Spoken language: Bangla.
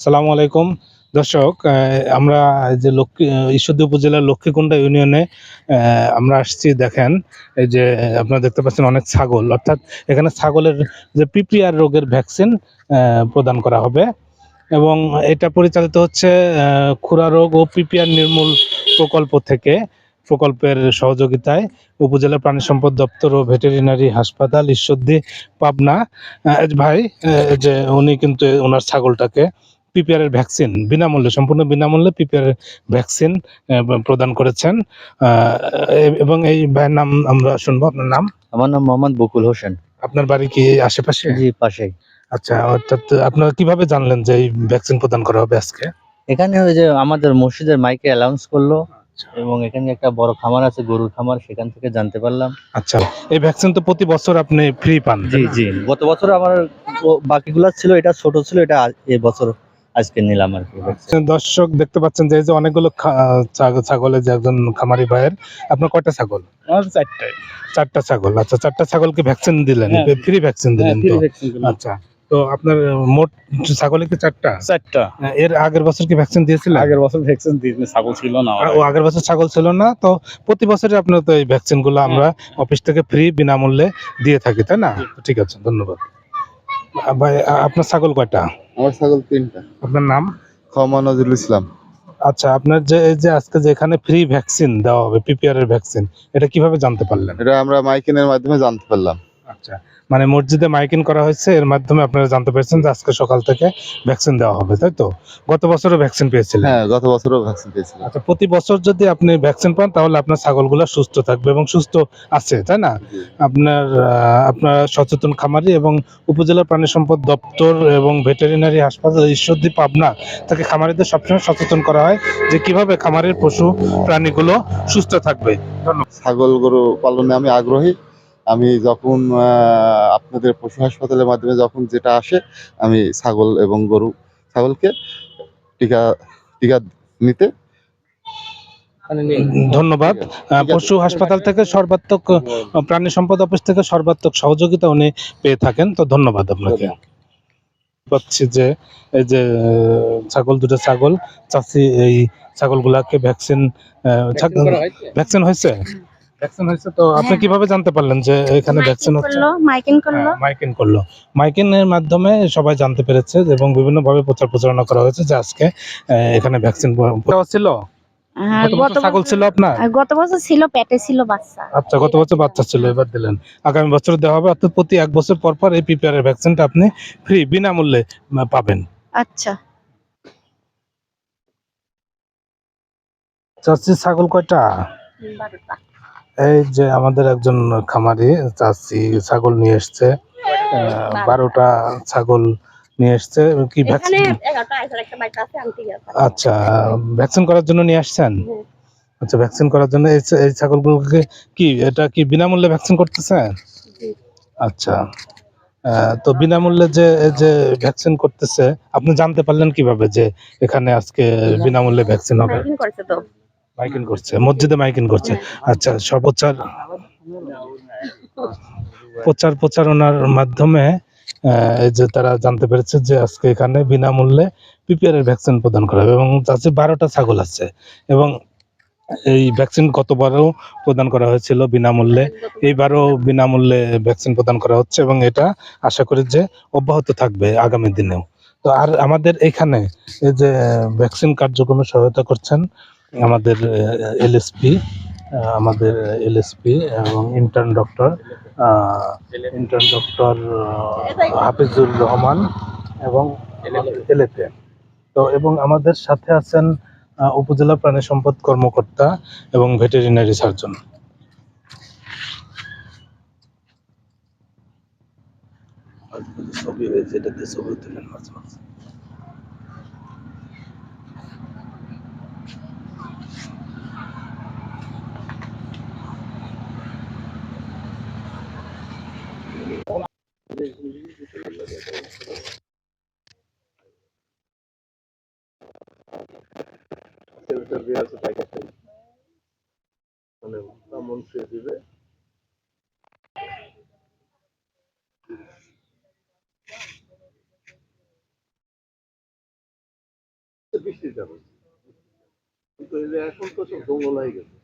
সালামু আলাইকুম। দর্শক, আমরা এই যে ঈশ্বরদী উপজেলার লক্ষ্মীকুণ্ডা ইউনিয়নে আমরা আসছি। দেখেন, এই যে আপনারা দেখতে পাচ্ছেন অনেক ছাগল, অর্থাৎ এখানে ছাগলের যে পিপিআর রোগের ভ্যাকসিন প্রদান করা হবে এবং এটা পরিচালিত হচ্ছে খুরা রোগ ও পিপিআর নির্মূল প্রকল্প থেকে। প্রকল্পের সহযোগিতায় উপজেলা প্রাণী সম্পদ দপ্তর ও ভেটেরিনারি হাসপাতাল ঈশ্বরদী, পাবনা। ভাই, যে উনি কিন্তু ওনার ছাগলটাকে পিপিআর এর ভ্যাকসিন বিনামূল্যে, সম্পূর্ণ বিনামূল্যে পিপিআর এর ভ্যাকসিন প্রদান করেছেন। এবং এই ভাইয়ের নাম আমরা শুনবো। আপনার নাম? আমার নাম মোহাম্মদ বকুল হোসেন। আপনার বাড়ি কি আশেপাশে? জি, পাশেই। আচ্ছা, অর্থাৎ আপনারা কিভাবে জানলেন যে এই ভ্যাকসিন প্রদান করা হবে আজকে? এখানে ওই যে আমাদের মসজিদের মাইকে অ্যানাউন্স করলো এবং এখানে একটা বড় খামার আছে, গরুর খামার, সেখান থেকে জানতে পারলাম। আচ্ছা, এই ভ্যাকসিন তো প্রতি বছর আপনি ফ্রি পান? জি জি, গত বছর আমার বাকিগুলা ছিল, এটা ছোট ছিল, এটা এই বছর আজকে নিলাম আর কি ভ্যাকসিন। দর্শক দেখতে পাচ্ছেন যে এই যে অনেকগুলো ছাগলের যে একজন খামারি ভাইয়ের। আপনার কয়টা ছাগল? আমার চারটায়। চারটা ছাগল। আচ্ছা, চারটা ছাগলকে ভ্যাকসিন দিলেন? হ্যাঁ, ফ্রি ভ্যাকসিন দিলেন ফ্রি তো? ভ্যাকসিন দিলাম। আচ্ছা, তো আপনার মোট ছাগলে কি চারটা? চারটা। এর আগের বছর কি ভ্যাকসিন দিয়েছিলেন? আগের বছর ভ্যাকসিন দিয়েছি, ছাগল ছিল না আমার। ও, আগের বছর ছাগল ছিল না তো? প্রতি বছরই আপনার তো এই ভ্যাকসিন গুলো আমরা অফিস থেকে ফ্রি বিনামূল্যে দিয়ে থাকি, তাই না? ঠিক আছে, ধন্যবাদ। ভাই, আপনার ছাগল কয়টা? আমার ছাগল 3টা। আপনার নাম? ক্ষমা নজরুল ইসলাম। আচ্ছা, আপনার যে এই যে আজকে যে এখানে ফ্রি ভ্যাকসিন দেওয়া হবে, পিপিআর এর ভ্যাকসিন, এটা কিভাবে জানতে পারলেন? এটা আমরা মাইকিনের মাধ্যমে জানতে পারলাম। আচ্ছা, মানে মসজিদে মাইকিং করা হয়েছে, এর মাধ্যমে আপনারা জানতে পেরেছেন যে আজকে সকাল থেকে ভ্যাকসিন দেওয়া হবে, তাই তো? গত বছরও ভ্যাকসিন পেয়েছিলেন? হ্যাঁ, গত বছরও ভ্যাকসিন পেয়েছিলাম। আচ্ছা, প্রতি বছর যদি আপনি ভ্যাকসিন পান তাহলে আপনার ছাগলগুলো সুস্থ থাকবে এবং সুস্থ আছে, তাই না? আপনার সচেতন খামারি এবং উপজেলা প্রাণী সম্পদ দপ্তর এবং ভেটেরিনারি হাসপাতাল ঈশ্বরদী, পাবনা থেকে খামারিদের সবসময় সচেতন করা হয় যে কিভাবে খামারের পশু প্রাণীগুলো সুস্থ থাকবে। ছাগল গরু পালনে আমি আগ্রহী। আমি যখন আপনাদের পশু হাসপাতালের মাধ্যমে যখন যেটা আসে, আমি ছাগল এবং ছাগলকে টিকা টিকা নিতে। ধন্যবাদ। পশু হাসপাতাল থেকে সর্বাত্মক প্রাণী সম্পদ অফিস থেকে সর্বাত্মক সহযোগিতা উনি পেয়ে থাকেন, তো ধন্যবাদ আপনাকে। পাচ্ছি যে এই যে দুটো ছাগল চাচ্ছি, এই ছাগলগুলাকে ভ্যাকসিন ভ্যাকসিন হয়েছে। ভ্যাকসিন হয়েছে তো আপনি কিভাবে জানতে পারলেন যে এখানে ভ্যাকসিন হচ্ছে? মাইকিং করলো। মাইকিংয়ের মাধ্যমে সবাই জানতে পেরেছে এবং বিভিন্নভাবে প্রচার প্রচারণা করা হয়েছে যে আজকে এখানে ভ্যাকসিন ছিল। ছাগল ছিল আপনার? গত বছর ছিল, পেটে ছিল বাচ্চা। আচ্ছা, গত বছর বাচ্চা ছিল, এবার দিলেন। আগামী বছর দেওয়া হবে, অর্থাৎ প্রতি 1 বছর পর পর এই পিপিআর এর ভ্যাকসিনটা আপনি ফ্রি বিনামূল্যে পাবেন। আচ্ছা, চাচ্ছি ছাগল কয়টা? 12টা। এই যে আমাদের একজন খামারি চাচ্ছি ছাগল নিয়ে এসছে, 12টা ছাগল নিয়ে এসছে। কি ভ্যাকসিন? আচ্ছা, ভ্যাকসিন করার জন্য নিয়ে আসছেন? আচ্ছা, ভ্যাকসিন করার জন্য এই ছাগলগুলোকে কি এটা কি বিনামূল্যে ভ্যাকসিন করতেছেন? আচ্ছা, তো বিনামূল্যে যে ভ্যাকসিন করতেছে, আপনি জানতে পারলেন কিভাবে যে এখানে আজকে বিনামূল্যে ভ্যাকসিন হবে? মাইকিং করছে, মসজিদে মাইকিং করছে। আচ্ছা, প্রচারণার মাধ্যমে এই যে তারা জানতে পেরেছে যে আজকে এখানে বিনামূল্যে পিপিআর এর ভ্যাকসিন প্রদান করা হবে এবং তাতে 12টা ছাগল আছে এবং এই ভ্যাকসিন গতবারও প্রদান করা হয়েছিল বিনামূল্যে, এইবারও বিনামূল্যে ভ্যাকসিন প্রদান করা হচ্ছে এবং এটা আশা করি যে অব্যাহত থাকবে আগামী দিনেও। তো আর আমাদের এখানে এই যে ভ্যাকসিন কার্যক্রমে সহায়তা করছেন আমাদের এলএসপি এবং ইন্টার্ন ডক্টর হাফিজুর রহমান এবং এলএফএ। তো এবং আমাদের সাথে আছেন উপজেলা প্রাণী সম্পদ কর্মকর্তা এবং ভেটেরিনারি সার্জন। ছবি হয়েছে, এটাতে ছবি তুলেন মাঝে মাঝে। মানে মন্ত্রী দিবে। বৃষ্টির কারণে, কিন্তু এই যে এখন তো সব জঙ্গল হয়ে গেছে।